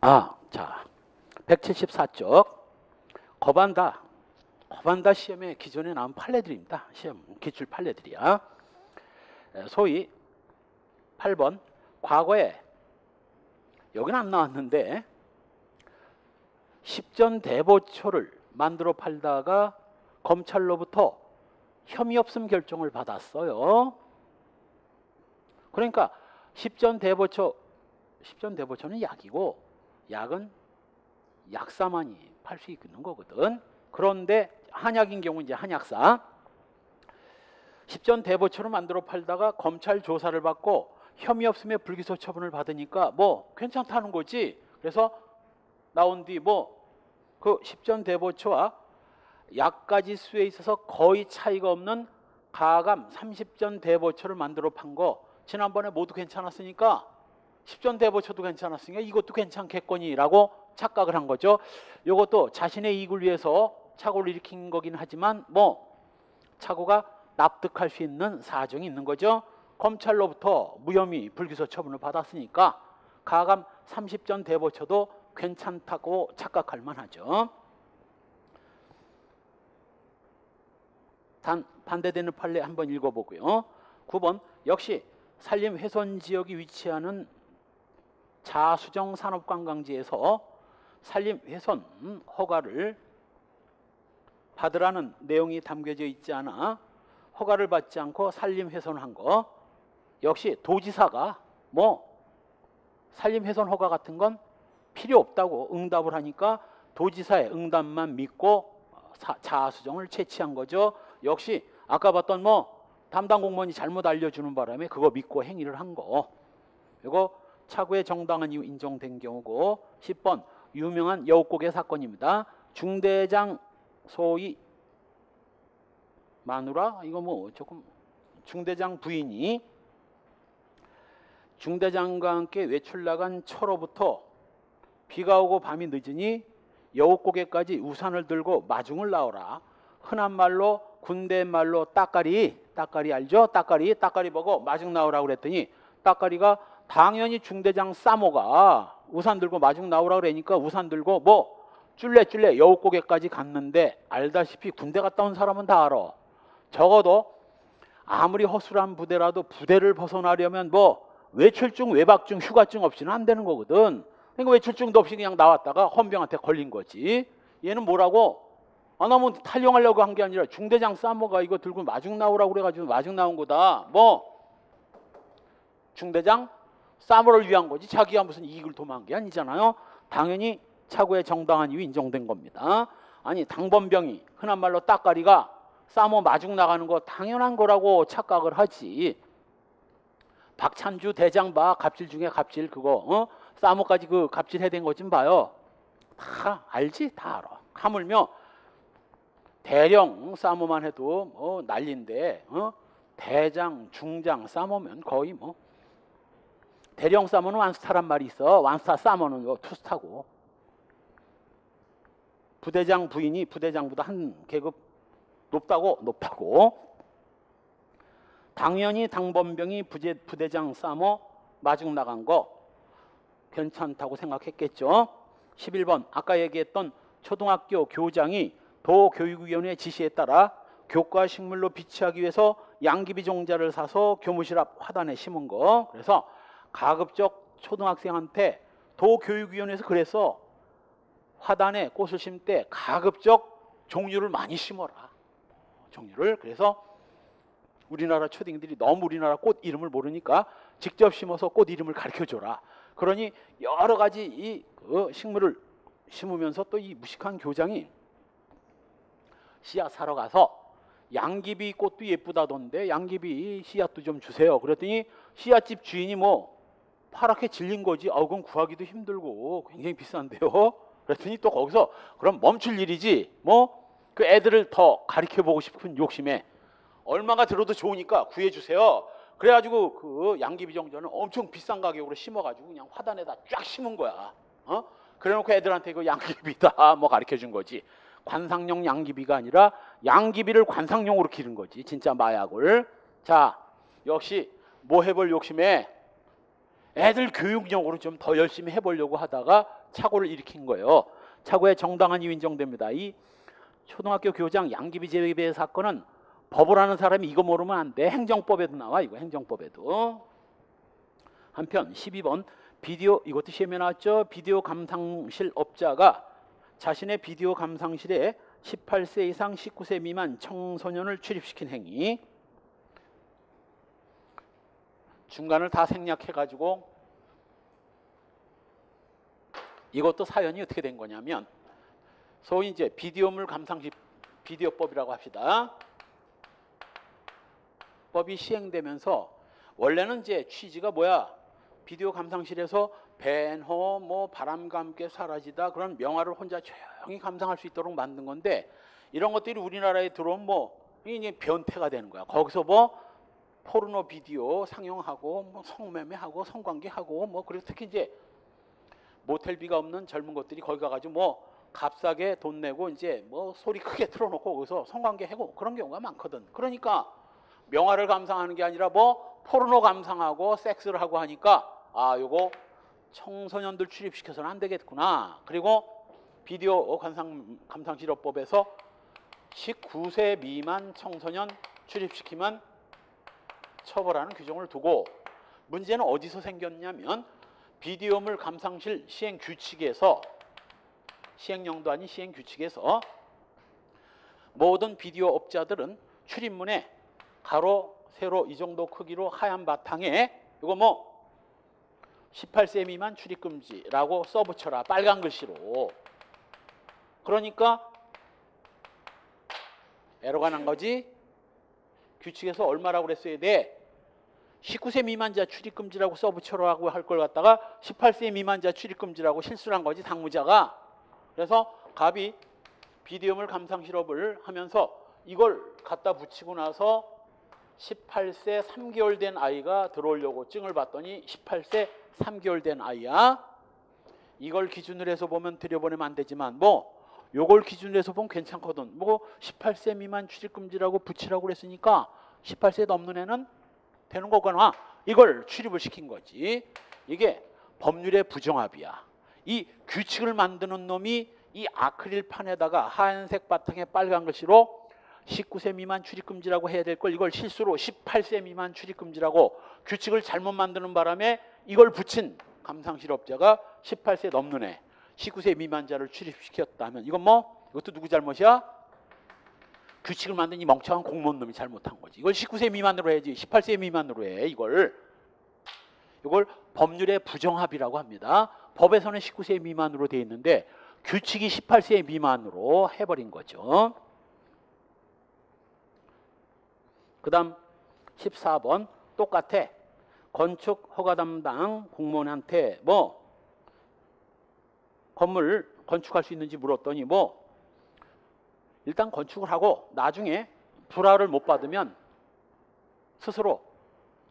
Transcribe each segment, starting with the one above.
자, 174쪽 거반다 시험에 기존에 나온 판례들입니다. 시험 기출 판례들이야. 소위 8번 과거에 여기는 안 나왔는데 십전대보초를 만들어 팔다가 검찰로부터 혐의 없음 결정을 받았어요. 그러니까 십전대보초는 약이고 약은 약사만이 팔 수 있는 거거든. 그런데 한약인 경우 이제 한약사 십전대보초를 만들어 팔다가 검찰 조사를 받고 혐의 없음에 불기소 처분을 받으니까 뭐 괜찮다는 거지. 그래서 나온 뒤 뭐 그 십전대보초와 약가지 수에 있어서 거의 차이가 없는 가감 30전대보초를 만들어 판 거 지난번에 모두 괜찮았으니까 십전대보초도 괜찮았으니까 이것도 괜찮겠거니라고 착각을 한 거죠. 이것도 자신의 이익을 위해서 착오를 일으킨 거긴 하지만 뭐 착오가 납득할 수 있는 사정이 있는 거죠. 검찰로부터 무혐의 불기소 처분을 받았으니까 가감 30전대보초도 괜찮다고 착각할 만하죠. 단 반대되는 판례 한번 읽어보고요. 9번 역시 산림훼손지역이 위치하는 자수정 산업관광지에서 산림훼손 허가를 받으라는 내용이 담겨져 있지 않아 허가를 받지 않고 산림훼손한 거 역시 도지사가 뭐 산림훼손 허가 같은 건 필요 없다고 응답을 하니까 도지사의 응답만 믿고 자수정을 채취한 거죠. 역시 아까 봤던 뭐 담당 공무원이 잘못 알려주는 바람에 그거 믿고 행위를 한 거. 이거 착오의 정당한 이유 인정된 경우고 10번 유명한 여우고개 사건입니다. 중대장 소위 마누라 이거 뭐 조금 중대장 부인이 중대장과 함께 외출 나간 초로부터 비가 오고 밤이 늦으니 여우고개까지 우산을 들고 마중을 나오라. 흔한 말로 군대 말로 따까리 알죠? 따까리 보고 마중 나오라고 그랬더니 따까리가 당연히 중대장 싸모가 우산 들고 마중 나오라고 그러니까 우산 들고 뭐 쫄래 여우고개까지 갔는데 알다시피 군대 갔다 온 사람은 다 알아. 적어도 아무리 허술한 부대라도 부대를 벗어나려면 뭐 외출증, 외박증, 휴가증 없이는 안 되는 거거든. 그러니까 외출증도 없이 그냥 나왔다가 헌병한테 걸린 거지. 얘는 뭐라고? 나 뭐 탈영하려고 한 게 아니라 중대장 싸모가 이거 들고 마중 나오라고 그래가지고 마중 나온 거다. 뭐 중대장 싸모를 위한 거지 자기가 무슨 이익을 도모한 게 아니잖아요. 당연히 착오의 정당한 이유 인정된 겁니다. 아니 당번병이 흔한 말로 따까리가 싸모 마중 나가는 거 당연한 거라고 착각을 하지. 박찬주 대장 봐. 갑질 중에 갑질 그거 싸모까지 그 갑질 해댄 거 좀 봐요. 다 알지? 다 알아. 하물며 대령 싸모만 해도 뭐 난리인데 대장, 중장 싸모면 거의 뭐 대령 싸모는 완스타란 말이 있어. 완스타 싸모는 투스타고 부대장 부인이 부대장보다 한 계급 높다고 당연히 당번병이 부대장 싸모 마중 나간 거 괜찮다고 생각했겠죠. 11번 아까 얘기했던 초등학교 교장이 도교육위원회 지시에 따라 교과 식물로 비치하기 위해서 양귀비 종자를 사서 교무실 앞 화단에 심은 거. 그래서 가급적 초등학생한테 도교육위원회에서 그래서 화단에 꽃을 심을 때 가급적 종류를 많이 심어라. 종류를. 그래서 우리나라 초딩들이 너무 우리나라 꽃 이름을 모르니까 직접 심어서 꽃 이름을 가르쳐줘라. 그러니 여러 가지 이 식물을 심으면서 또 이 무식한 교장이 씨앗 사러 가서 양귀비 꽃도 예쁘다던데 양귀비 씨앗도 좀 주세요. 그랬더니 씨앗집 주인이 뭐 파랗게 질린 거지. 그건 구하기도 힘들고 굉장히 비싼데요. 그랬더니 또 거기서 그럼 멈출 일이지. 뭐 그 애들을 더 가르쳐보고 싶은 욕심에 얼마가 들어도 좋으니까 구해주세요. 그래가지고 그 양귀비 종자는 엄청 비싼 가격으로 심어가지고 그냥 화단에다 쫙 심은 거야. 그래놓고 애들한테 이거 양귀비다 뭐 가르쳐준 거지. 관상용 양귀비가 아니라 양귀비를 관상용으로 기른 거지. 진짜 마약을. 자, 역시 뭐 해볼 욕심에 애들 교육용으로 좀 더 열심히 해보려고 하다가 착오를 일으킨 거예요. 착오에 정당한 이유 인정됩니다. 이 초등학교 교장 양귀비 재배 사건은 법을 아는 사람이 이거 모르면 안 돼. 행정법에도 나와. 이거 행정법에도. 한편 12번 비디오, 이것도 시험에 나왔죠. 비디오 감상실 업자가 자신의 비디오 감상실에 18세 이상 19세 미만 청소년을 출입시킨 행위. 중간을 다 생략해가지고 이것도 사연이 어떻게 된 거냐면, 소위 이제 비디오물 감상실 비디오법이라고 합시다. 법이 시행되면서 원래는 이제 취지가 뭐야? 비디오 감상실에서 벤허 뭐 바람과 함께 사라지다 그런 명화를 혼자 조용히 감상할 수 있도록 만든 건데, 이런 것들이 우리나라에 들어오면 뭐 이게 변태가 되는 거야. 거기서 뭐 포르노 비디오 상영하고 뭐 성매매하고 성관계하고 뭐, 그리고 특히 이제 모텔비가 없는 젊은 것들이 거기 가가지고 뭐 값싸게 돈 내고 이제 뭐 소리 크게 틀어놓고 거기서 성관계하고 그런 경우가 많거든. 그러니까 명화를 감상하는 게 아니라 뭐 포르노 감상하고 섹스를 하고 하니까 아, 요거 청소년들 출입시켜서는 안 되겠구나. 그리고 비디오 감상실업법에서 19세 미만 청소년 출입시키면 처벌하는 규정을 두고, 문제는 어디서 생겼냐면 비디오물 감상실 시행 규칙에서, 시행령도 아닌 시행 규칙에서 모든 비디오 업자들은 출입문에 가로 세로 이 정도 크기로 하얀 바탕에 이거 뭐 18세 미만 출입 금지라고 써붙여라, 빨간 글씨로. 그러니까 에러가 난 거지. 규칙에서 얼마라고 그랬어야 돼? 19세 미만자 출입금지라고 써붙여라고 할 걸 갖다가 18세 미만자 출입금지라고 실수를 한 거지, 당무자가. 그래서 갑이 비디오물 감상실업을 하면서 이걸 갖다 붙이고 나서 18세 3개월 된 아이가 들어오려고 증을 봤더니 18세 3개월 된 아이야. 이걸 기준으로 해서 보면 들여보내면 안 되지만 뭐 요걸 기준으로 해서 보면 괜찮거든. 뭐 18세 미만 출입금지라고 붙이라고 그랬으니까 18세 넘는 애는 되는 거거나 이걸 출입을 시킨 거지. 이게 법률의 부정합이야. 이 규칙을 만드는 놈이 이 아크릴판에다가 하얀색 바탕에 빨간 글씨로 19세 미만 출입금지라고 해야 될 걸 이걸 실수로 18세 미만 출입금지라고 규칙을 잘못 만드는 바람에 이걸 붙인 감상실업자가 18세 넘는 애 19세 미만자를 출입시켰다면 이건 뭐 이것도 누구 잘못이야? 규칙을 만든 이 멍청한 공무원 놈이 잘못한 거지. 이걸 19세 미만으로 해야지 18세 미만으로 해. 이걸 법률의 부정합이라고 합니다. 법에서는 19세 미만으로 돼 있는데 규칙이 18세 미만으로 해버린 거죠. 그 다음 14번 똑같아. 건축 허가 담당 공무원한테 뭐 건물 건축할 수 있는지 물었더니 뭐 일단 건축을 하고 나중에 불화를 못 받으면 스스로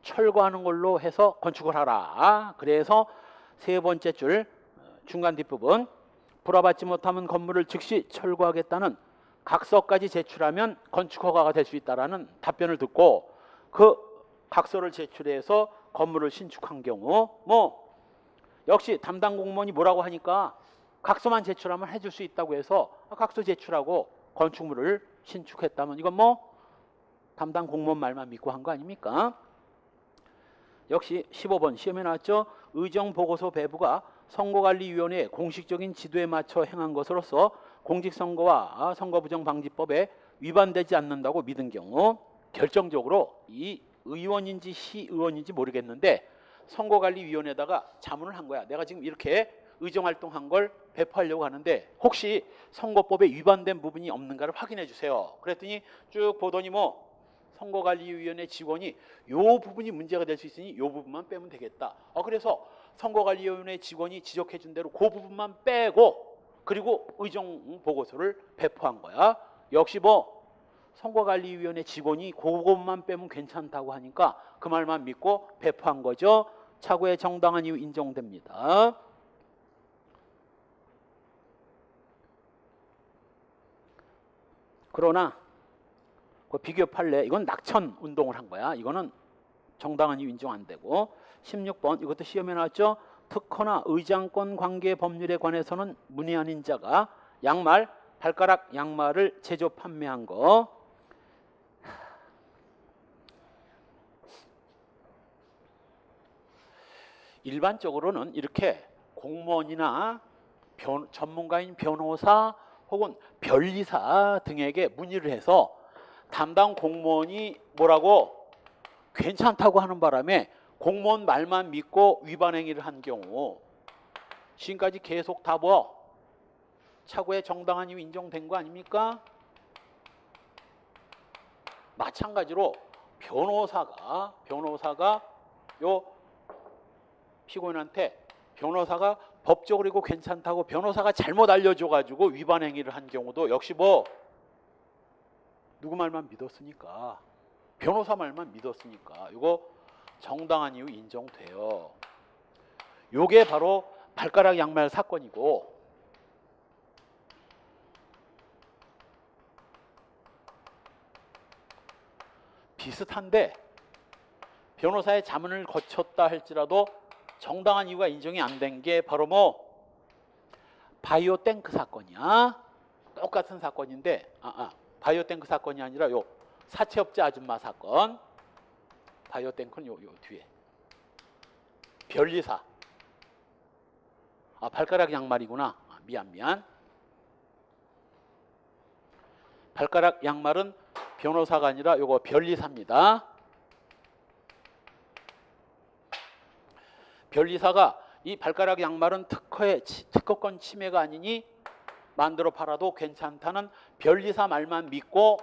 철거하는 걸로 해서 건축을 하라. 그래서 세 번째 줄 중간 뒷부분 불화받지 못하면 건물을 즉시 철거하겠다는 각서까지 제출하면 건축 허가가 될 수 있다라는 답변을 듣고 그 각서를 제출해서 건물을 신축한 경우 뭐 역시 담당 공무원이 뭐라고 하니까 각서만 제출하면 해줄 수 있다고 해서 각서 제출하고 건축물을 신축했다면 이건 뭐 담당 공무원 말만 믿고 한 거 아닙니까? 역시 15번 시험에 나왔죠. 의정보고서 배부가 선거관리위원회의 공식적인 지도에 맞춰 행한 것으로서 공직선거와 선거부정방지법에 위반되지 않는다고 믿은 경우 결정적으로 이 의원인지 시의원인지 모르겠는데 선거관리위원회에다가 자문을 한 거야. 내가 지금 이렇게 의정활동한 걸 배포하려고 하는데 혹시 선거법에 위반된 부분이 없는가를 확인해 주세요. 그랬더니 쭉 보더니 뭐 선거관리위원회 직원이 요 부분이 문제가 될 수 있으니 요 부분만 빼면 되겠다. 그래서 선거관리위원회 직원이 지적해 준 대로 그 부분만 빼고 그리고 의정 보고서를 배포한 거야. 역시 뭐 선거관리위원회 직원이 그것만 빼면 괜찮다고 하니까 그 말만 믿고 배포한 거죠. 착오의 정당한 이유 인정됩니다. 그러나 그 비교 판례 이건 낙천 운동을 한 거야. 이거는 정당한 이유 인정 안 되고 16번 이것도 시험에 나왔죠. 특허나 의장권 관계 법률에 관해서는 문의 아닌 자가 양말, 발가락 양말을 제조 판매한 거. 일반적으로는 이렇게 공무원이나 전문가인 변호사 혹은 변리사 등에게 문의를 해서 담당 공무원이 뭐라고 괜찮다고 하는 바람에 공무원 말만 믿고 위반 행위를 한 경우 지금까지 계속 다 뭐 차고의 정당한 이유 인정된 거 아닙니까? 마찬가지로 변호사가 요 피고인한테 변호사가 법적으로 이거 괜찮다고 변호사가 잘못 알려줘가지고 위반 행위를 한 경우도 역시 뭐 누구 말만 믿었으니까 변호사 말만 믿었으니까 이거 정당한 이유 인정돼요. 요게 바로 발가락 양말 사건이고 비슷한데 변호사의 자문을 거쳤다 할지라도 정당한 이유가 인정이 안 된 게 바로 뭐 바이오탱크 사건이야. 똑같은 사건인데 바이오탱크 사건이 아니라 요 사채업자 아줌마 사건. 바이오탱크는 요 뒤에 변리사. 발가락 양말이구나. 미안. 발가락 양말은 변호사가 아니라 요거 변리사입니다. 변리사가 이 발가락 양말은 특허권 침해가 아니니 만들어 팔아도 괜찮다는 변리사 말만 믿고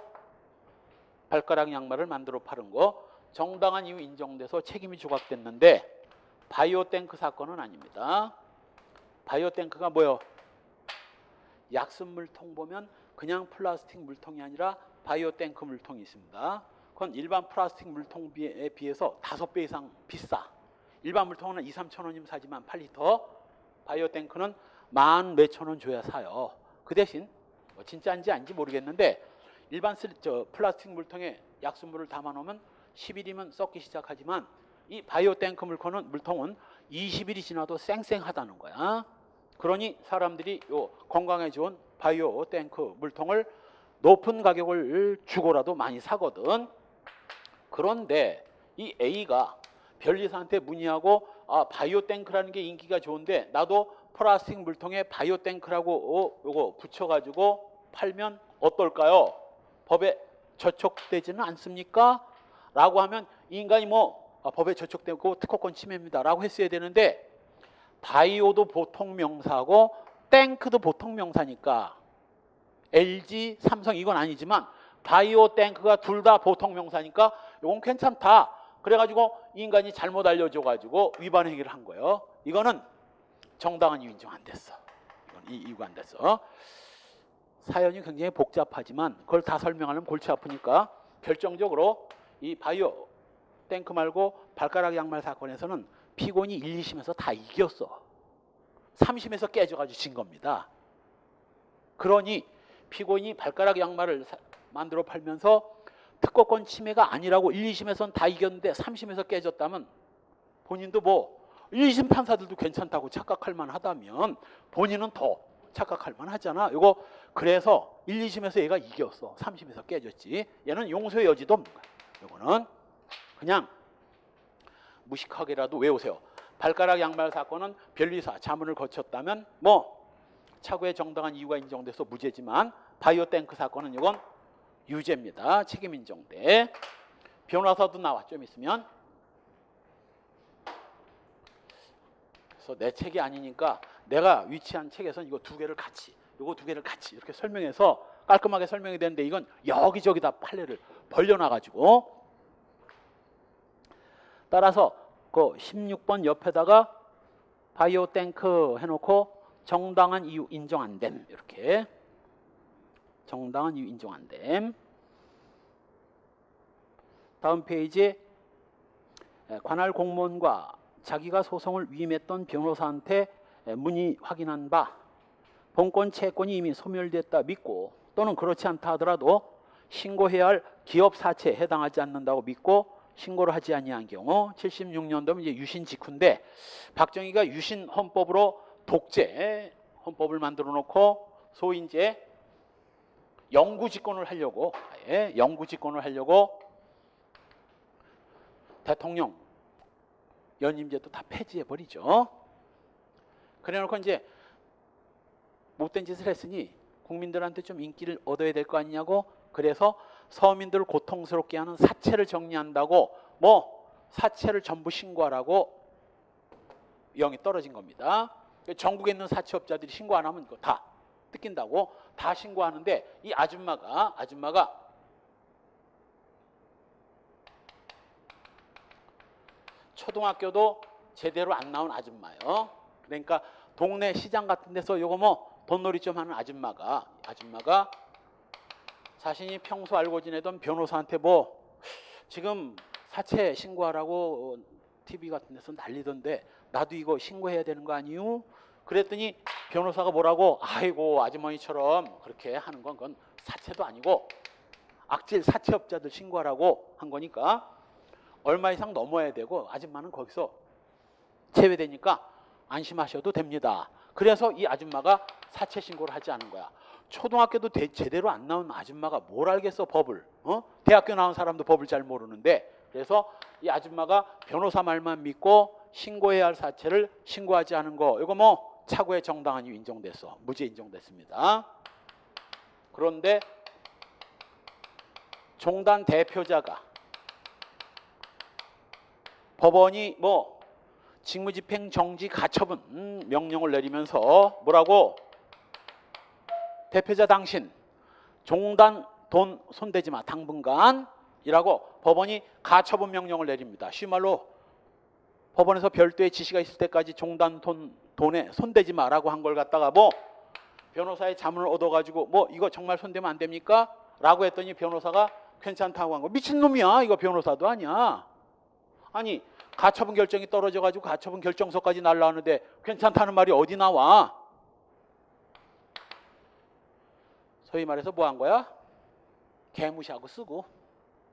발가락 양말을 만들어 파는 거 정당한 이유 인정돼서 책임이 조각됐는데 바이오탱크 사건은 아닙니다. 바이오탱크가 뭐요? 약습 물통 보면 그냥 플라스틱 물통이 아니라 바이오탱크 물통이 있습니다. 그건 일반 플라스틱 물통에 비해서 5배 이상 비싸. 일반 물통은 2, 3천 원이면 사지만 8리터 바이오탱크는 10,000 몇천 원 줘야 사요. 그 대신 뭐 진짜인지 아닌지 모르겠는데 일반 플라스틱 물통에 약수물을 담아놓으면 10일이면 썩기 시작하지만 이 바이오탱크 물통은 20일이 지나도 쌩쌩하다는 거야. 그러니 사람들이 요 건강에 좋은 바이오탱크 물통을 높은 가격을 주고라도 많이 사거든. 그런데 이 A가 변리사한테 문의하고 바이오탱크라는 게 인기가 좋은데 나도 플라스틱 물통에 바이오탱크라고 요거 붙여가지고 팔면 어떨까요? 법에 저촉되지는 않습니까? 라고 하면 이 인간이 뭐 법에 저촉되고 특허권 침해입니다 라고 했어야 되는데 바이오도 보통 명사고 탱크도 보통 명사니까 LG, 삼성 이건 아니지만 바이오탱크가 둘 다 보통 명사니까 이건 괜찮다. 그래가지고 이 인간이 잘못 알려줘가지고 위반 행위를 한 거예요. 이거는 정당한 이유 인정 안 됐어. 이건 이유가 안 됐어. 사연이 굉장히 복잡하지만 그걸 다 설명하려면 골치 아프니까 결정적으로 이 바이오탱크 말고 발가락 양말 사건에서는 피고인이 1, 2심에서 다 이겼어. 3심에서 깨져가지고 진 겁니다. 그러니 피고인이 발가락 양말을 만들어 팔면서 특허권 침해가 아니라고 1, 2심에서는 다 이겼는데 3심에서 깨졌다면 본인도 뭐 1, 2심 판사들도 괜찮다고 착각할 만하다면 본인은 더 착각할 만하잖아. 이거 그래서 1, 2심에서 얘가 이겼어. 3심에서 깨졌지. 얘는 용서의 여지도 없는 거야. 이거는 그냥 무식하게라도 외우세요. 발가락 양말 사건은 변리사 자문을 거쳤다면 뭐 차고의 정당한 이유가 인정돼서 무죄지만 바이오탱크 사건은 이건 유죄입니다. 책임 인정돼. 변호사도 나와 좀 있으면. 그래서 내 책이 아니니까 내가 위치한 책에서는 이거 두 개를 같이 이렇게 설명해서 깔끔하게 설명이 되는데 이건 여기저기다 판례를 벌려놔가지고 따라서 그 16번 옆에다가 바이오탱크 해놓고 정당한 이유 인정 안 됨. 이렇게 정당한 이유 인정 안 됨. 다음 페이지 관할 공무원과 자기가 소송을 위임했던 변호사한테 문의 확인한 바 본권 채권이 이미 소멸됐다 믿고 또는 그렇지 않다 하더라도 신고해야 할 기업 사채에 해당하지 않는다고 믿고 신고를 하지 아니한 경우 76년도면 이제 유신 직후인데 박정희가 유신 헌법으로 독재 헌법을 만들어 놓고 소위 이제 영구 집권을 하려고 대통령 연임제도 다 폐지해 버리죠. 그래 놓고 이제 못된 짓을 했으니 국민들한테 좀 인기를 얻어야 될 거 아니냐고, 그래서 서민들을 고통스럽게 하는 사체를 정리한다고 뭐 사체를 전부 신고하라고 영이 떨어진 겁니다. 전국에 있는 사채업자들이 신고 안 하면 그거 다 뜯긴다고 다 신고하는데, 이 아줌마가 초등학교도 제대로 안 나온 아줌마예요. 그러니까 동네 시장 같은 데서 요거 뭐 돈놀이 좀 하는 아줌마가 자신이 평소 알고 지내던 변호사한테 뭐 지금 사채 신고하라고 TV 같은 데서 난리던데 나도 이거 신고해야 되는 거 아니요? 그랬더니 변호사가 뭐라고, 아이고 아주머니처럼 그렇게 하는 건 그건 사채도 아니고 악질 사채업자들 신고하라고 한 거니까 얼마 이상 넘어야 되고 아줌마는 거기서 제외되니까 안심하셔도 됩니다. 그래서 이 아줌마가 사채 신고를 하지 않은 거야. 초등학교도 제대로 안 나온 아줌마가 뭘 알겠어 법을. 대학교 나온 사람도 법을 잘 모르는데, 그래서 이 아줌마가 변호사 말만 믿고 신고해야 할 사채를 신고하지 않은 거, 이거 뭐 차고의 정당한 이유 인정됐어. 무죄 인정됐습니다. 그런데 종단 대표자가 법원이 뭐 직무집행 정지 가처분 명령을 내리면서 뭐라고, 대표자 당신 종단 돈 손대지 마 당분간이라고 법원이 가처분 명령을 내립니다. 쉬운 말로 법원에서 별도의 지시가 있을 때까지 종단 돈에 손대지 마라고 한 걸 갖다가 뭐 변호사의 자문을 얻어가지고 뭐 이거 정말 손대면 안 됩니까? 라고 했더니 변호사가 괜찮다고 한 거. 미친놈이야. 이거 변호사도 아니야. 아니 가처분 결정이 떨어져가지고 가처분 결정서까지 날라왔는데 괜찮다는 말이 어디 나와? 소위 말해서 뭐 한 거야? 개무시하고 쓰고,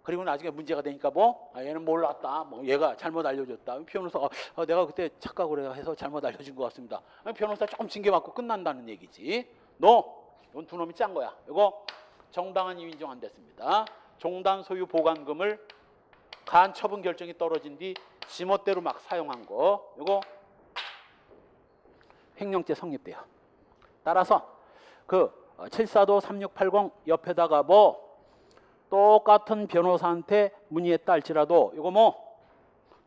그리고 나중에 문제가 되니까 뭐 얘는 몰랐다, 뭐 얘가 잘못 알려줬다, 변호사가 내가 그때 착각을 해서 잘못 알려준 것 같습니다. 변호사 조금 징계받고 끝난다는 얘기지. 이건 두 놈이 짠 거야. 이거 정당한 이유 인정 안 됐습니다. 종단 소유 보관금을 간처분 결정이 떨어진 뒤 지멋대로 막 사용한 거, 이거 횡령죄 성립돼요. 따라서 그 742 3680 옆에다가 뭐 똑같은 변호사한테 문의했다 할지라도 이거 뭐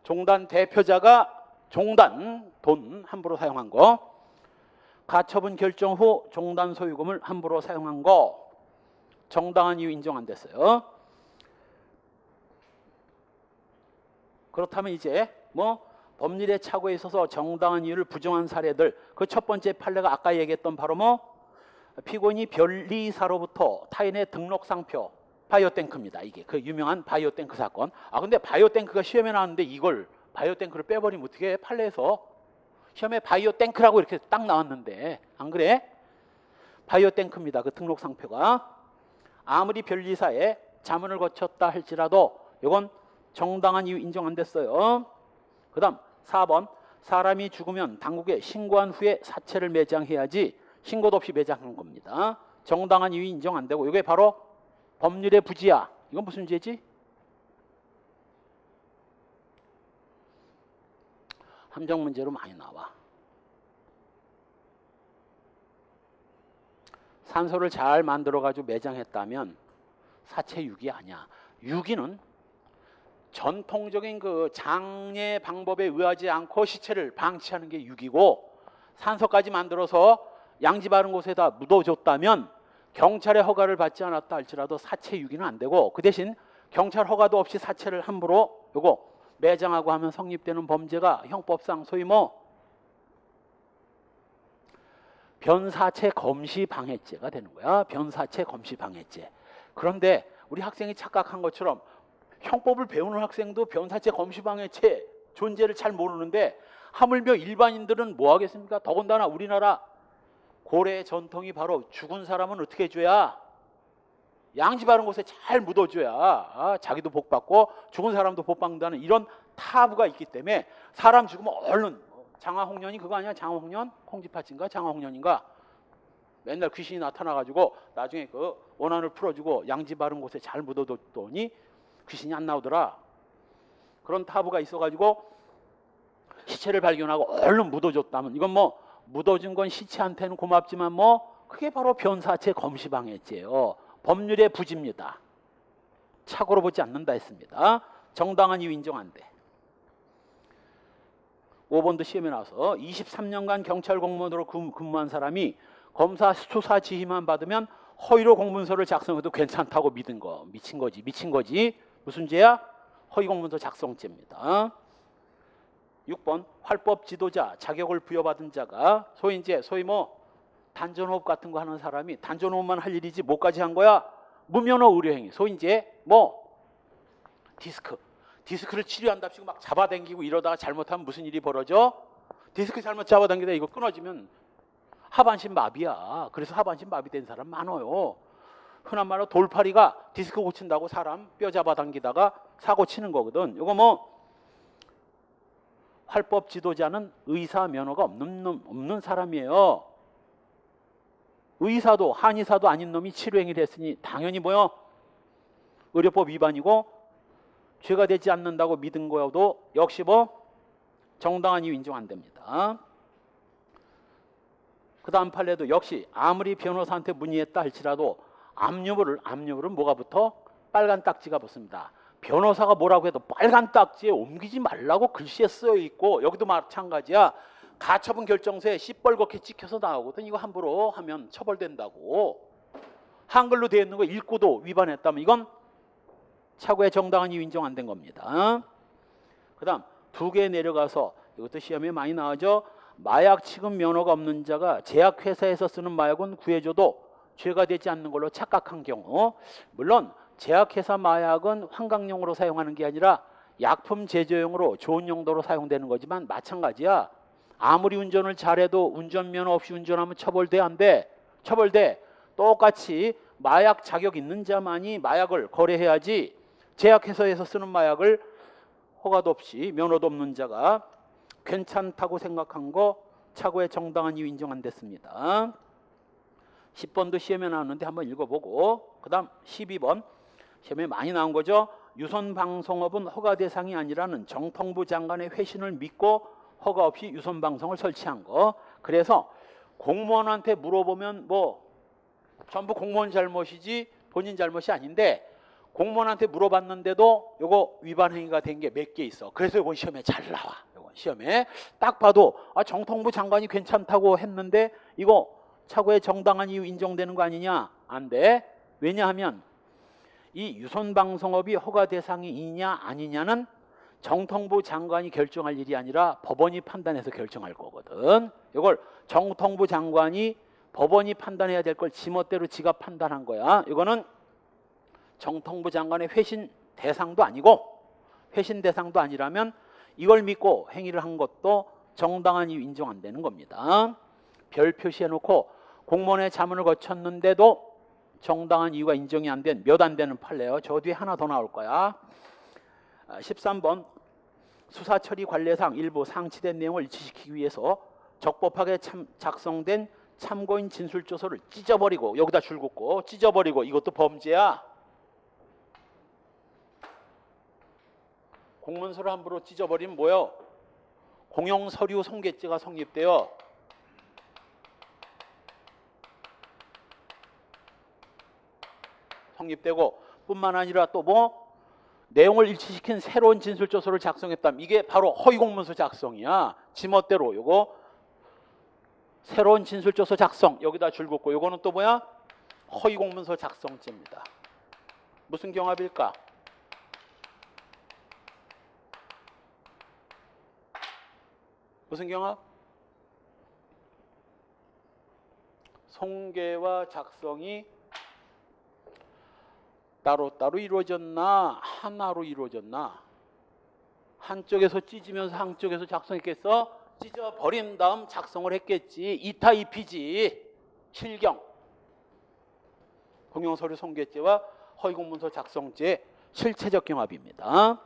종단 대표자가 종단 돈 함부로 사용한 거, 가처분 결정 후 종단 소유금을 함부로 사용한 거 정당한 이유 인정 안 됐어요. 그렇다면 이제 뭐 법률의 착오에 있어서 정당한 이유를 부정한 사례들, 그 첫 번째 판례가 아까 얘기했던 바로 뭐 피고인이 변리사로부터 타인의 등록상표, 바이오탱크입니다. 이게 그 유명한 바이오탱크 사건. 근데 바이오탱크가 시험에 나왔는데 이걸 바이오탱크를 빼버리면 어떻게 해? 판례에서 시험에 바이오탱크라고 이렇게 딱 나왔는데 안 그래? 바이오탱크입니다. 그 등록상표가 아무리 변리사에 자문을 거쳤다 할지라도 이건 정당한 이유 인정 안 됐어요. 그 다음 4번, 사람이 죽으면 당국에 신고한 후에 사체를 매장해야지 신고도 없이 매장하는 겁니다. 정당한 이유 인정 안 되고, 이게 바로 법률의 부지야. 이건 무슨 죄지? 함정 문제로 많이 나와. 산소를 잘 만들어가지고 매장했다면 사체 유기 아니야. 유기는 전통적인 그 장례 방법에 의하지 않고 시체를 방치하는 게 유기고, 산소까지 만들어서 양지 바른 곳에다 묻어줬다면 경찰의 허가를 받지 않았다 할지라도 사체 유기는 안 되고, 그 대신 경찰 허가도 없이 사체를 함부로 요거 매장하고 하면 성립되는 범죄가 형법상 소위 뭐 변사체 검시 방해죄가 되는 거야. 변사체 검시 방해죄. 그런데 우리 학생이 착각한 것처럼 형법을 배우는 학생도 변사체 검시 방해죄 존재를 잘 모르는데, 하물며 일반인들은 뭐 하겠습니까? 더군다나 우리나라 고래 전통이 바로 죽은 사람은 어떻게 해줘야? 양지 바른 곳에 잘 묻어줘야 자기도 복 받고 죽은 사람도 복 받는다는 이런 타부가 있기 때문에 사람 죽으면 얼른 장화홍련이 그거 아니야? 장화홍련? 콩쥐팥인가? 장화홍련인가? 맨날 귀신이 나타나가지고 나중에 그 원한을 풀어주고 양지 바른 곳에 잘 묻어뒀더니 귀신이 안 나오더라. 그런 타부가 있어가지고 시체를 발견하고 얼른 묻어줬다면 이건 뭐 묻어준 건 시체한테는 고맙지만 뭐 그게 바로 변사체 검시방해죄예요. 법률의 부지입니다. 착오로 보지 않는다 했습니다. 정당한 이유 인정 안 돼. 5번도 시험에 나와서 23년간 경찰 공무원으로 근무한 사람이 검사 수사 지휘만 받으면 허위로 공문서를 작성해도 괜찮다고 믿은 거 미친 거지. 무슨 죄야? 허위 공문서 작성죄입니다. 6번 활법 지도자 자격을 부여받은 자가 소위 뭐 단전호흡 같은 거 하는 사람이 단전호흡만 할 일이지 뭐까지 한 거야? 무면허 의료행위. 소위 이제 뭐 디스크를 치료한답시고 막 잡아당기고 이러다가 잘못하면 무슨 일이 벌어져? 디스크 잘못 잡아당기다 이거 끊어지면 하반신 마비야. 그래서 하반신 마비된 사람 많아요. 흔한 말로 돌팔이가 디스크 고친다고 사람 뼈 잡아당기다가 사고 치는 거거든. 이거 뭐 활법 지도자는 의사 면허가 없는 사람이에요. 의사도 한의사도 아닌 놈이 치료행위를 했으니 당연히 뭐요? 의료법 위반이고 죄가 되지 않는다고 믿은 거여도 역시 뭐 정당한 이유 인정 안 됩니다. 그 다음 판례도 역시 아무리 변호사한테 문의했다 할지라도 압류물은 뭐가 붙어? 빨간 딱지가 붙습니다. 변호사가 뭐라고 해도 빨간 딱지에 옮기지 말라고 글씨에 쓰여 있고 여기도 마찬가지야. 가처분 결정서에 시뻘겋게 찍혀서 나오거든. 이거 함부로 하면 처벌된다고. 한글로 되어 있는 거 읽고도 위반했다면 이건 착오의 정당한 이유 인정 안 된 겁니다. 그 다음 2개 내려가서 이것도 시험에 많이 나오죠. 마약 취급 면허가 없는 자가 제약회사에서 쓰는 마약은 구해줘도 죄가 되지 않는 걸로 착각한 경우, 물론 제약회사 마약은 환각용으로 사용하는 게 아니라 약품 제조용으로 좋은 용도로 사용되는 거지만 마찬가지야. 아무리 운전을 잘해도 운전면허 없이 운전하면 처벌돼 안 돼? 처벌돼. 똑같이 마약 자격 있는 자만이 마약을 거래해야지 제약회사에서 쓰는 마약을 허가도 없이 면허도 없는 자가 괜찮다고 생각한 거 착오의 정당한 이유 인정 안 됐습니다. 10번도 시험에 나왔는데 한번 읽어보고 그 다음 12번 시험에 많이 나온 거죠. 유선방송업은 허가 대상이 아니라는 정통부 장관의 회신을 믿고 허가 없이 유선방송을 설치한 거. 그래서 공무원한테 물어보면 뭐 전부 공무원 잘못이지 본인 잘못이 아닌데 공무원한테 물어봤는데도 요거 위반 행위가 된 게 몇 개 있어. 그래서 이건 시험에 잘 나와. 이건 시험에 딱 봐도 정통부 장관이 괜찮다고 했는데 이거 착오의 정당한 이유 인정되는 거 아니냐? 안 돼. 왜냐하면 이 유선방송업이 허가 대상이냐 아니냐는 정통부 장관이 결정할 일이 아니라 법원이 판단해서 결정할 거거든. 이걸 정통부 장관이 법원이 판단해야 될 걸 지멋대로 지가 판단한 거야. 이거는 정통부 장관의 회신 대상도 아니고 회신 대상도 아니라면 이걸 믿고 행위를 한 것도 정당한 이유 인정 안 되는 겁니다. 별 표시해놓고 공무원의 자문을 거쳤는데도 정당한 이유가 인정이 안 된 몇 안 되는 판례요. 저 뒤에 하나 더 나올 거야. 13번 수사처리 관례상 일부 상치된 내용을 일치시키기 위해서 적법하게 작성된 참고인 진술조서를 찢어버리고 여기다 줄 긋고 찢어버리고 이것도 범죄야. 공문서를 함부로 찢어버리면 뭐요? 공용서류 손괴죄가 성립돼요. 성립되고 뿐만 아니라 또 뭐 내용을 일치시킨 새로운 진술조서를 작성했다면 이게 바로 허위공문서 작성이야. 지멋대로 요거 새로운 진술조서 작성 여기다 줄 긋고 요거는 또 뭐야? 허위공문서 작성죄입니다. 무슨 경합일까? 무슨 경합? 손괴와 작성이 따로따로 이루어졌나 하나로 이루어졌나? 한쪽에서 찢으면서 한쪽에서 작성했겠어? 찢어버린 다음 작성을 했겠지. 이타입이지. 실경. 공용서류 송계죄와 허위공문서 작성죄의 실체적 경합입니다.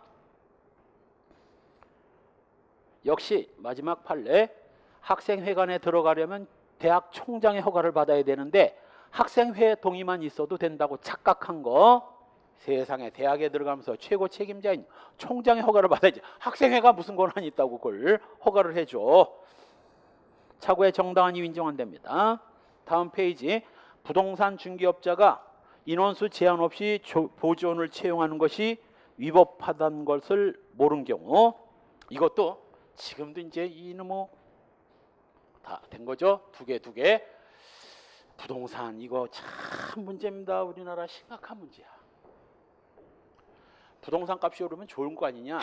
역시 마지막 판례, 학생회관에 들어가려면 대학 총장의 허가를 받아야 되는데 학생회 동의만 있어도 된다고 착각한 거, 세상에 대학에 들어가면서 최고 책임자인 총장의 허가를 받아야지 학생회가 무슨 권한이 있다고 그걸 허가를 해줘. 차고의 정당한 이유 인정 안 됩니다. 다음 페이지, 부동산 중개업자가 인원수 제한 없이 보조원을 채용하는 것이 위법하다는 것을 모른 경우, 이것도 지금도 이제 이놈의 다 된 거죠. 두 개. 부동산 이거 참 문제입니다. 우리나라 심각한 문제야. 부동산 값이 오르면 좋은 거 아니냐.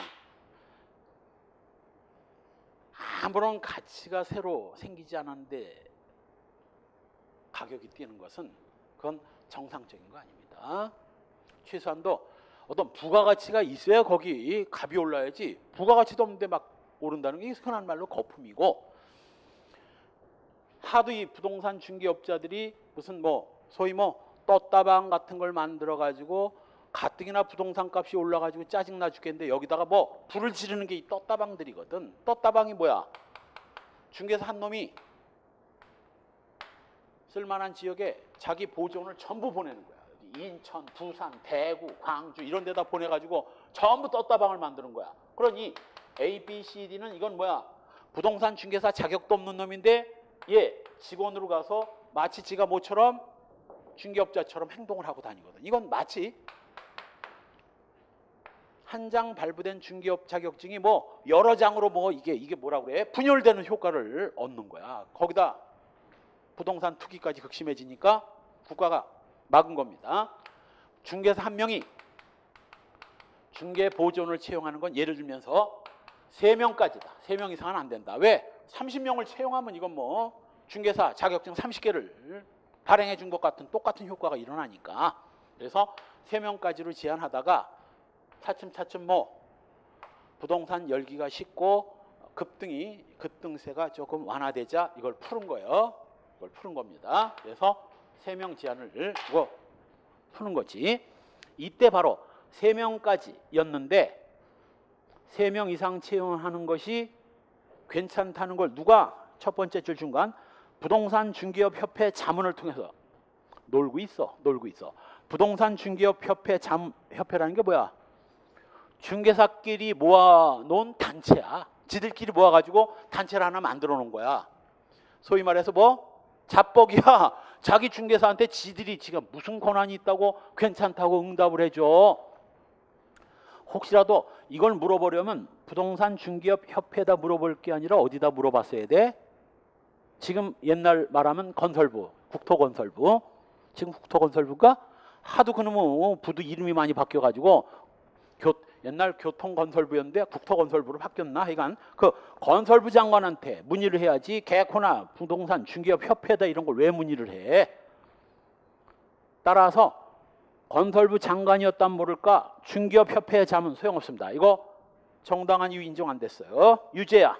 아무런 가치가 새로 생기지 않았는데 가격이 뛰는 것은 그건 정상적인 거 아닙니다. 최소한도 어떤 부가가치가 있어야 거기 값이 올라야지, 부가가치도 없는데 막 오른다는 게 흔한 말로 거품이고, 하도 이 부동산 중개업자들이 무슨 소위 떴다방 같은 걸 만들어 가지고 가뜩이나 부동산 값이 올라가지고 짜증나 죽겠는데 여기다가 불을 지르는 게 이 떴다방들이거든. 떴다방이 뭐야? 중개사 한 놈이 쓸만한 지역에 자기 보조원을 전부 보내는 거야. 인천, 부산, 대구, 광주 이런 데다 보내가지고 전부 떴다방을 만드는 거야. 그러니 A, B, C, D는 이건 뭐야? 부동산 중개사 자격도 없는 놈인데 얘 직원으로 가서 마치 지가 모처럼 중개업자처럼 행동을 하고 다니거든. 이건 마치 한 장 발부된 중개업 자격증이 여러 장으로 이게 뭐라고 그래? 분열되는 효과를 얻는 거야. 거기다 부동산 투기까지 극심해지니까 국가가 막은 겁니다. 중개사 한 명이 중개 보조원을 채용하는 건 예를 들면서 3명까지다. 3명 이상은 안 된다. 왜? 30명을 채용하면 이건 중개사 자격증 30개를 발행해 준 것 같은 똑같은 효과가 일어나니까. 그래서 3명까지로 제한하다가 차츰 부동산 열기가 식고 급등세가 조금 완화되자 이걸 푸는 거예요. 이걸 푸는 겁니다. 그래서 3명 제한을 푸는 거지. 이때 바로 3명까지였는데 3명 이상 채용하는 것이 괜찮다는 걸 누가 첫 번째 줄 중간 부동산 중개업 협회 자문을 통해서 놀고 있어. 부동산 중개업 협회 협회라는 게 뭐야? 중개사끼리 모아놓은 단체야. 지들끼리 모아가지고 단체를 하나 만들어 놓은 거야. 소위 말해서 잡벅이야. 자기 중개사한테 지들이 지금 무슨 권한이 있다고 괜찮다고 응답을 해줘. 혹시라도 이걸 물어보려면 부동산 중개업 협회에다 물어볼 게 아니라 어디다 물어봤어야 돼? 지금 옛날 말하면 건설부, 국토건설부. 지금 국토건설부가 하도 그놈의 부도 이름이 많이 바뀌어가지고 옛날 교통건설부였는데 국토건설부로 바뀌었나? 하여간 그 건설부 장관한테 문의를 해야지 개코나 부동산 중개업 협회에다 이런 걸 왜 문의를 해? 따라서 건설부 장관이었다면 모를까 중개업 협회에 자문 소용없습니다. 이거 정당한 이유 인정 안 됐어요. 유죄야.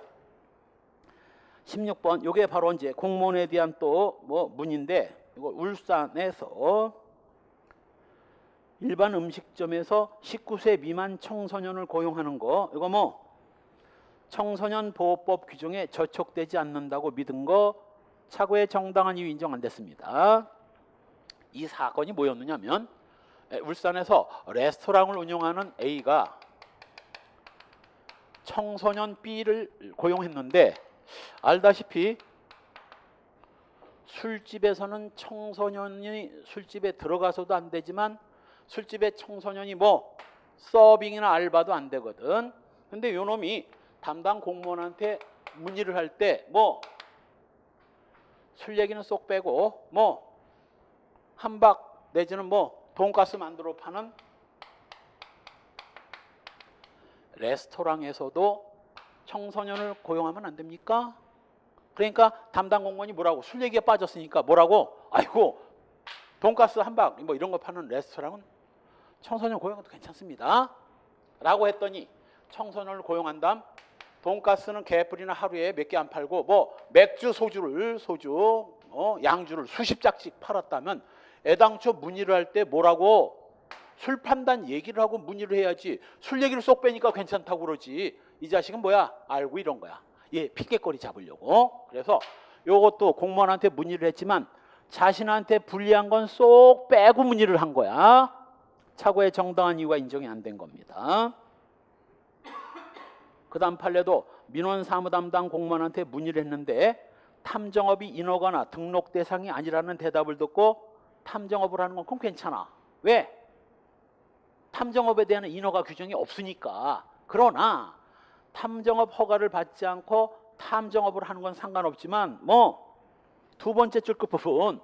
16번 이게 바로 이제 공무원에 대한 또 문인데 이거 울산에서 일반 음식점에서 19세 미만 청소년을 고용하는 거 이거 청소년 보호법 규정에 저촉되지 않는다고 믿은 거 차고의 정당한 이유 인정 안 됐습니다. 이 사건이 뭐였느냐면 울산에서 레스토랑을 운영하는 A가 청소년 B를 고용했는데 알다시피 술집에서는 청소년이 술집에 들어가서도 안 되지만 술집에 청소년이 서빙이나 알바도 안 되거든. 근데 요 놈이 담당 공무원한테 문의를 할 때 술 얘기는 쏙 빼고 함박 내지는 돈가스 만들어 파는 레스토랑에서도 청소년을 고용하면 안 됩니까? 그러니까 담당 공무원이 뭐라고? 술 얘기에 빠졌으니까 뭐라고? 아이고 돈가스 함박 이런 거 파는 레스토랑은 청소년 고용해도 괜찮습니다. 라고 했더니 청소년을 고용한 다음 돈가스는 개뿔이나 하루에 몇 개 안 팔고 맥주, 소주, 양주를 수십 짝씩 팔았다면 애당초 문의를 할 때 뭐라고? 술 판단 얘기를 하고 문의를 해야지. 술 얘기를 쏙 빼니까 괜찮다고 그러지. 이 자식은 뭐야? 알고 이런 거야. 얘 핑계거리 잡으려고. 그래서 요것도 공무원한테 문의를 했지만 자신한테 불리한 건 쏙 빼고 문의를 한 거야. 착오의 정당한 이유가 인정이 안 된 겁니다. 그 다음 판례도 민원 사무 담당 공무원한테 문의를 했는데 탐정업이 인허가나 등록 대상이 아니라는 대답을 듣고 탐정업을 하는 건 그건 괜찮아. 왜? 탐정업에 대한 인허가 규정이 없으니까. 그러나 탐정업 허가를 받지 않고 탐정업을 하는 건 상관없지만 두 번째 줄 끝부분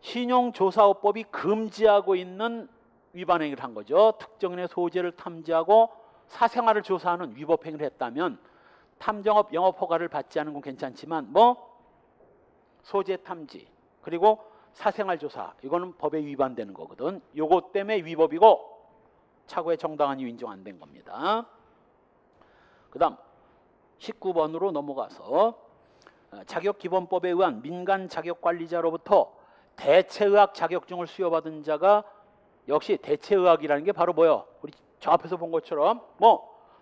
신용조사업법이 금지하고 있는 위반 행위를 한 거죠. 특정인의 소재를 탐지하고 사생활을 조사하는 위법 행위를 했다면 탐정업 영업 허가를 받지 않은 건 괜찮지만 소재 탐지 그리고 사생활 조사 이거는 법에 위반되는 거거든. 요것 때문에 위법이고 착오의 정당한 이유 인정 안 된 겁니다. 그 다음 19번으로 넘어가서 자격기본법에 의한 민간자격관리자로부터 대체의학 자격증을 수여받은 자가 역시 대체의학이라는 게 바로 뭐예요? 우리 저 앞에서 본 것처럼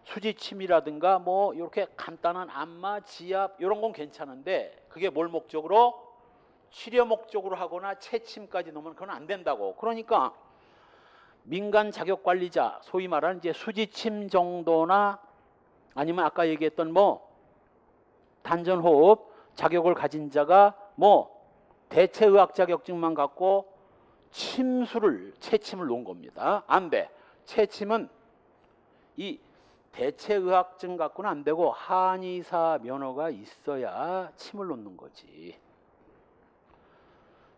수지침이라든가 이렇게 간단한 안마, 지압 이런 건 괜찮은데 그게 뭘 목적으로? 치료 목적으로 하거나 채침까지 넣으면 그건 안 된다고. 그러니까 민간 자격 관리자 소위 말하는 이제 수지침 정도나 아니면 아까 얘기했던 단전호흡 자격을 가진 자가 대체의학 자격증만 갖고 채침을 놓은 겁니다. 안 돼. 채침은 이 대체의학증 갖고는 안 되고 한의사 면허가 있어야 침을 놓는 거지.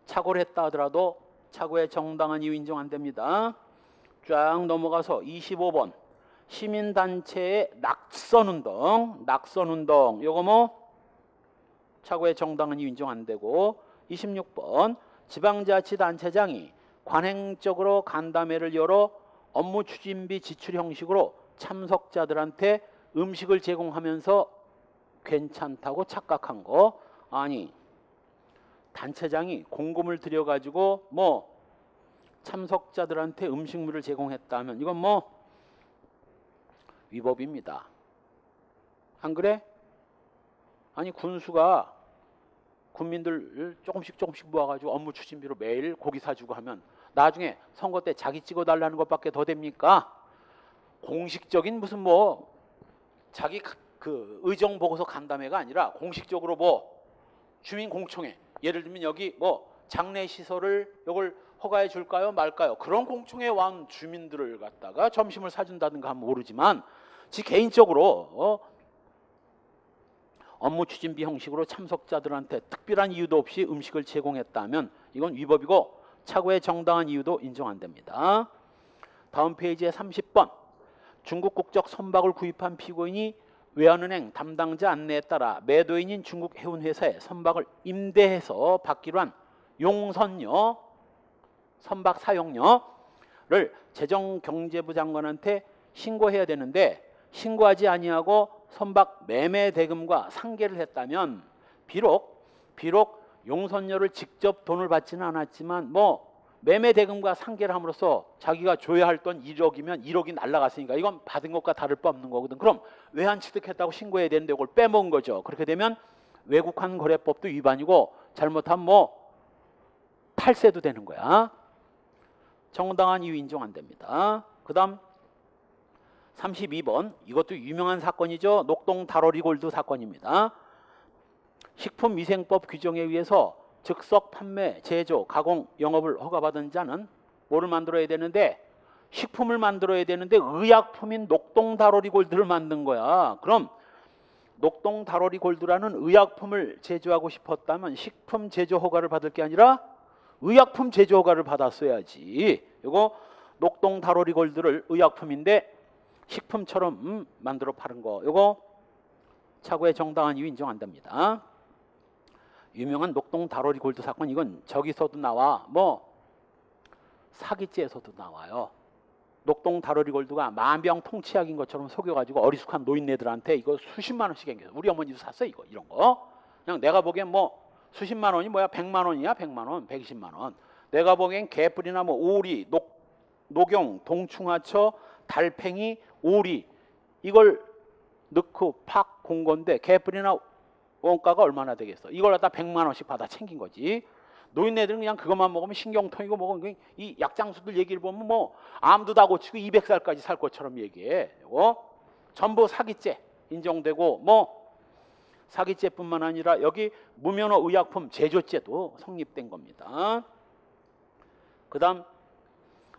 착오를 했다 하더라도 착오의 정당한 이유 인정 안 됩니다. 쫙 넘어가서 25번 시민단체의 낙선운동 요거 착오의 정당한 이유 인정 안 되고 26번 지방자치단체장이 관행적으로 간담회를 열어 업무 추진비 지출 형식으로 참석자들한테 음식을 제공하면서 괜찮다고 착각한 거. 아니 단체장이 공금을 들여가지고 참석자들한테 음식물을 제공했다면 이건 위법입니다. 안 그래? 아니 군수가 군민들 조금씩 모아가지고 업무 추진비로 매일 고기 사주고 하면 나중에 선거 때 자기 찍어달라는 것밖에 더 됩니까? 공식적인 무슨 자기 그 의정 보고서 간담회가 아니라 공식적으로 주민 공청회 예를 들면 여기 장례 시설을 이걸 허가해 줄까요 말까요? 그런 공청회에 온 주민들을 갖다가 점심을 사준다든가 하면 모르지만 지 개인적으로 업무 추진비 형식으로 참석자들한테 특별한 이유도 없이 음식을 제공했다면 이건 위법이고 착오의 정당한 이유도 인정 안 됩니다. 다음 페이지에 30번 중국 국적 선박을 구입한 피고인이 외환은행 담당자 안내에 따라 매도인인 중국 해운회사에 선박을 임대해서 받기로 한 용선료 선박 사용료를 재정경제부 장관한테 신고해야 되는데 신고하지 아니하고 선박 매매 대금과 상계를 했다면 비록 용선료를 직접 돈을 받지는 않았지만 매매 대금과 상계를 함으로써 자기가 줘야 할 돈 1억이면 1억이 날라갔으니까 이건 받은 것과 다를 바 없는 거거든. 그럼 외환 취득했다고 신고해야 되는데 이걸 빼먹은 거죠. 그렇게 되면 외국환 거래법도 위반이고 잘못하면 탈세도 되는 거야. 정당한 이유 인정 안 됩니다. 그 다음 32번 이것도 유명한 사건이죠. 녹동 다로리 골드 사건입니다. 식품위생법 규정에 의해서 즉석 판매, 제조, 가공, 영업을 허가받은 자는 뭐를 만들어야 되는데 식품을 만들어야 되는데 의약품인 녹동 다로리 골드를 만든 거야. 그럼 녹동 다로리 골드라는 의약품을 제조하고 싶었다면 식품 제조 허가를 받을 게 아니라 의약품 제조 허가를 받았어야지. 이거 녹동 다로리 골드를 의약품인데 식품처럼 만들어 파는 거. 이거 착오의 정당한 이유 인정 안 됩니다. 유명한 녹동 다로리 골드 사건 이건 저기서도 나와 사기죄에서도 나와요. 녹동 다로리 골드가 만병 통치약인 것처럼 속여가지고 어리숙한 노인네들한테 이거 수십만 원씩 앵겨서 우리 어머니도 샀어 이런 거. 그냥 내가 보기엔 수십만 원이 뭐야 100만 원이야 100만 원 120만 원. 내가 보기엔 개뿔이나 뭐 오리, 녹용, 동충하초, 달팽이, 오리 이걸 넣고 팍 공 건데 개뿔이나 원가가 얼마나 되겠어? 이걸 갖다 100만 원씩 받아 챙긴 거지. 노인네들은 그냥 그것만 먹으면 신경통이고 먹으면 이 약장수들 얘기를 보면 뭐 암도 다 고치고 200살까지 살 것처럼 얘기해. 전부 사기죄 인정되고 뭐 사기죄뿐만 아니라 여기 무면허 의약품 제조죄도 성립된 겁니다. 그 다음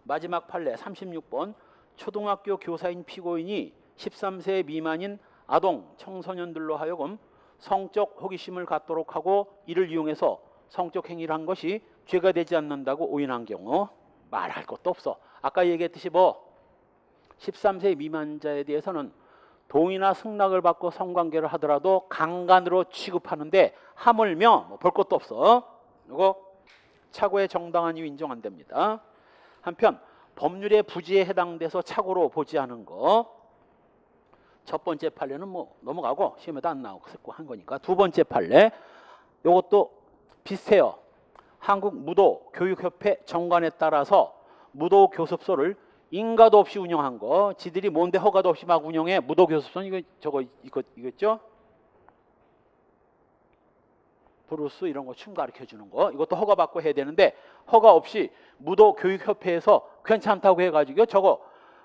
마지막 판례 36번 초등학교 교사인 피고인이 13세 미만인 아동 청소년들로 하여금 성적 호기심을 갖도록 하고 이를 이용해서 성적 행위를 한 것이 죄가 되지 않는다고 오인한 경우 말할 것도 없어. 아까 얘기했듯이 뭐 13세 미만자에 대해서는 동의나 승낙을 받고 성관계를 하더라도 강간으로 취급하는데 하물며 뭐 볼 것도 없어. 이거 착오의 정당한 이유 인정 안 됩니다. 한편 법률의 부지에 해당돼서 착오로 보지 않은 거 첫 번째 판례는 뭐 넘어가고 시험에도 안 나오고 한 거니까 두 번째 판례 이것도 비슷해요. 한국 무도 교육협회 정관에 따라서 무도 교습소를 인가도 없이 운영한 거 지들이 뭔데 허가도 없이 막 운영해. 무도 교습소는 이거 이거죠? 브루스 이런 거 춤 가르쳐 주는 거 이것도 허가 받고 해야 되는데 허가 없이 무도 교육협회에서 괜찮다고 해가지고 저거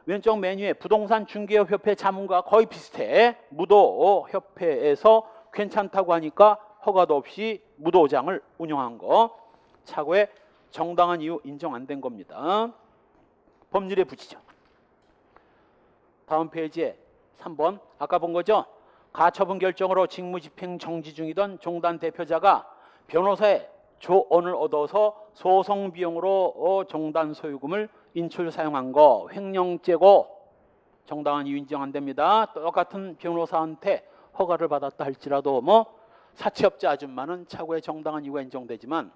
왼쪽 메뉴에 부동산 중개업협회 자문과 거의 비슷해. 무도협회에서 괜찮다고 하니까 허가도 없이 무도장을 운영한 거 착오의 정당한 이유 인정 안 된 겁니다. 법률의 부지죠. 다음 페이지에 3번 아까 본 거죠. 가처분 결정으로 직무집행 정지 중이던 종단 대표자가 변호사의 조언을 얻어서 소송 비용으로 종단 소유금을 인출 사용한 거 횡령죄고 정당한 이유 인정 안 됩니다. 똑같은 변호사한테 허가를 받았다 할지라도 뭐 사채업자 아줌마는 착오의 정당한 이유가 인정되지만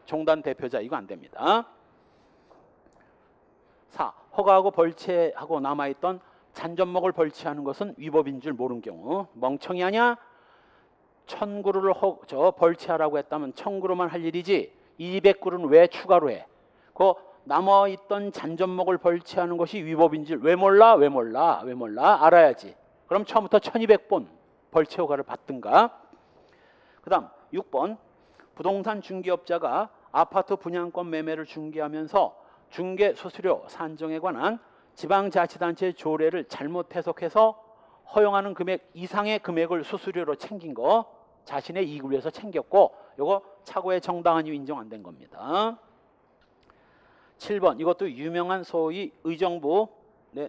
종단 대표자 이거 안 됩니다. 4. 허가하고 벌채하고 남아있던 잔존목을 벌채하는 것은 위법인 줄 모른 경우 멍청이 아냐? 1000그루를 벌채하라고 했다면 1000그루만 할 일이지 200그루는 왜 추가로 해? 그 남아있던 잔존목을 벌채하는 것이 위법인 줄 왜 몰라? 왜 몰라? 왜 몰라? 알아야지. 그럼 처음부터 1200번 벌채 허가를 받든가. 그 다음 6번 부동산 중개업자가 아파트 분양권 매매를 중개하면서 중개 수수료 산정에 관한 지방자치단체 조례를 잘못 해석해서 허용하는 금액 이상의 금액을 수수료로 챙긴 거 자신의 이익을 위해서 챙겼고 이거 착오의 정당한 이유 인정 안 된 겁니다. 7번 이것도 유명한 소위 의정부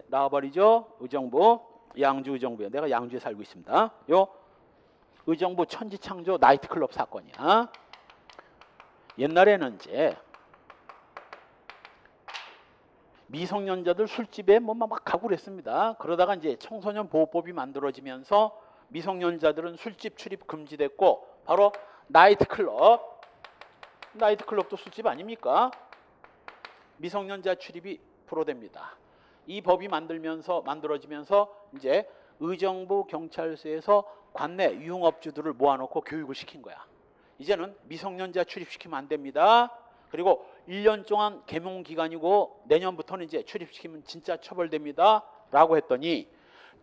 나와버리죠. 의정부 양주 의정부요. 내가 양주에 살고 있습니다. 요 의정부 천지창조 나이트클럽 사건이야. 옛날에는 이제 미성년자들 술집에 뭐 막 가고 그랬습니다. 그러다가 이제 청소년 보호법이 만들어지면서 미성년자들은 술집 출입 금지됐고 바로 나이트클럽도 술집 아닙니까? 미성년자 출입이 불허됩니다. 이 법이 만들어지면서 이제 의정부 경찰서에서 관내 유흥업주들을 모아놓고 교육을 시킨 거야. 이제는 미성년자 출입시키면 안 됩니다. 그리고 1년 동안 계몽 기간이고 내년부터는 이제 출입시키면 진짜 처벌됩니다. 라고 했더니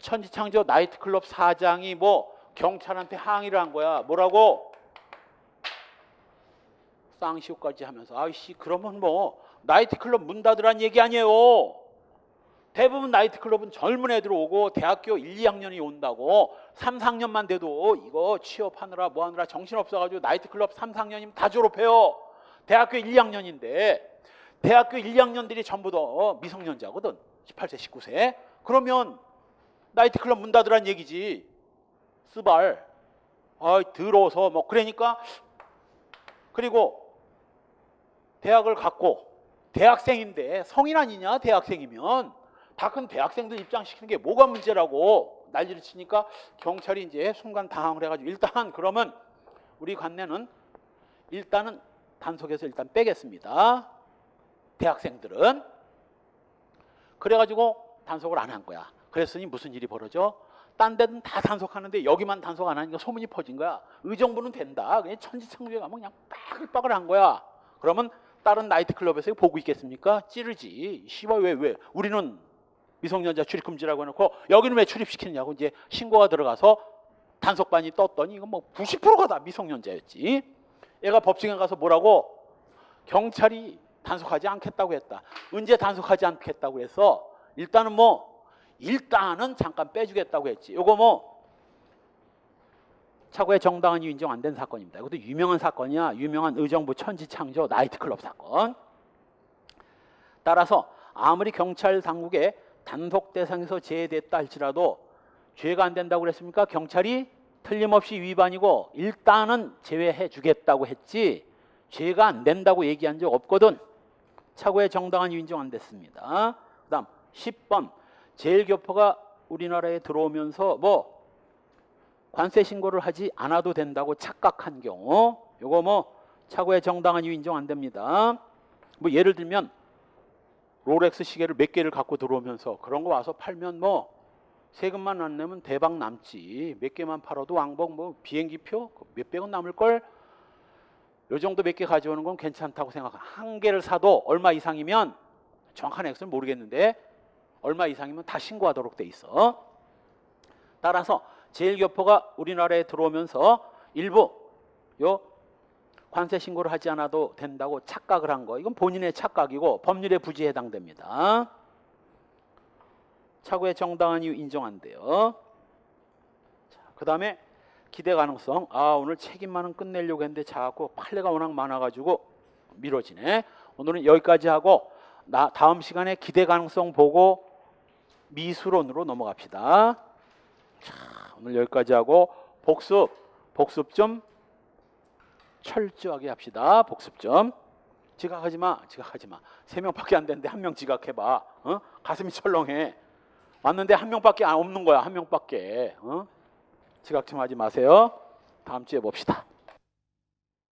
천지창조 나이트클럽 사장이 뭐 경찰한테 항의를 한 거야. 뭐라고? 쌍시옷까지 하면서 아이씨 그러면 뭐 나이트클럽 문 닫으란 얘기 아니에요. 대부분 나이트클럽은 젊은 애들 오고 대학교 1, 2학년이 온다고 3, 4학년만 돼도 이거 취업하느라 뭐하느라 정신없어가지고 나이트클럽 3, 4학년이면 다 졸업해요. 대학교 1, 2학년인데 대학교 1, 2학년들이 전부 다 미성년자거든. 18세, 19세. 그러면 나이트클럽 문 닫으란 얘기지. 쓰발. 더러워서 뭐 그러니까 그리고 대학을 갔고 대학생인데 성인 아니냐 대학생이면 다 큰 대학생들 입장시키는 게 뭐가 문제라고 난리를 치니까 경찰이 이제 순간 당황을 해가지고 일단 그러면 우리 관내는 일단은 단속해서 일단 빼겠습니다. 대학생들은. 그래가지고 단속을 안 한 거야. 그랬으니 무슨 일이 벌어져? 딴 데는 다 단속하는데 여기만 단속 안 하니까 소문이 퍼진 거야. 의정부는 된다. 그냥 천지창조에 가면 그냥 빠글빠글한 거야. 그러면 다른 나이트클럽에서 보고 있겠습니까? 찌르지. 씨발 왜? 우리는 미성년자 출입 금지라고 해놓고 여기는 왜 출입시키느냐고 이제 신고가 들어가서 단속반이 떴더니 이건 뭐 90%가 다 미성년자였지. 얘가 법정에 가서 뭐라고? 경찰이 단속하지 않겠다고 했다. 언제 단속하지 않겠다고 해서 일단은 잠깐 빼주겠다고 했지. 요거 차고의 정당한 이유 인정 안 된 사건입니다. 이것도 유명한 사건이야. 유명한 의정부 천지창조 나이트클럽 사건. 따라서 아무리 경찰 당국의 단속 대상에서 제외됐다 할지라도 죄가 안 된다고 그랬습니까? 경찰이 틀림없이 위반이고 일단은 제외해 주겠다고 했지 죄가 안 된다고 얘기한 적 없거든. 차고의 정당한 이유 인정 안 됐습니다. 그 다음 10번 제일교포가 우리나라에 들어오면서 관세 신고를 하지 않아도 된다고 착각한 경우 요거 차고의 정당한 이유 인정 안 됩니다. 예를 들면 롤렉스 시계를 몇 개를 갖고 들어오면서 그런 거 와서 팔면 세금만 안 내면 대박 남지. 몇 개만 팔아도 왕복 비행기표 몇백원 남을걸. 요 정도 몇 개 가져오는 건 괜찮다고 생각하. 한 개를 사도 얼마 이상이면 정확한 액수는 모르겠는데 얼마 이상이면 다 신고하도록 돼 있어. 따라서 제일교포가 우리나라에 들어오면서 일부 관세 신고를 하지 않아도 된다고 착각을 한 거. 이건 본인의 착각이고 법률의 부지에 해당됩니다. 차고의 정당한 이유 인정 안 돼요. 그 다음에 기대 가능성. 오늘 책임만은 끝내려고 했는데 자꾸 판례가 워낙 많아가지고 미뤄지네. 오늘은 여기까지 하고 다음 시간에 기대 가능성 보고 미수론으로 넘어갑시다. 자, 오늘 여기까지 하고 복습 좀 철저하게 합시다. 복습 좀. 지각하지 마. 3명밖에 안 되는데 1명 지각해봐. 가슴이 철렁해. 왔는데 1명밖에 없는 거야. 1명밖에. 지각 좀 하지 마세요. 다음 주에 봅시다.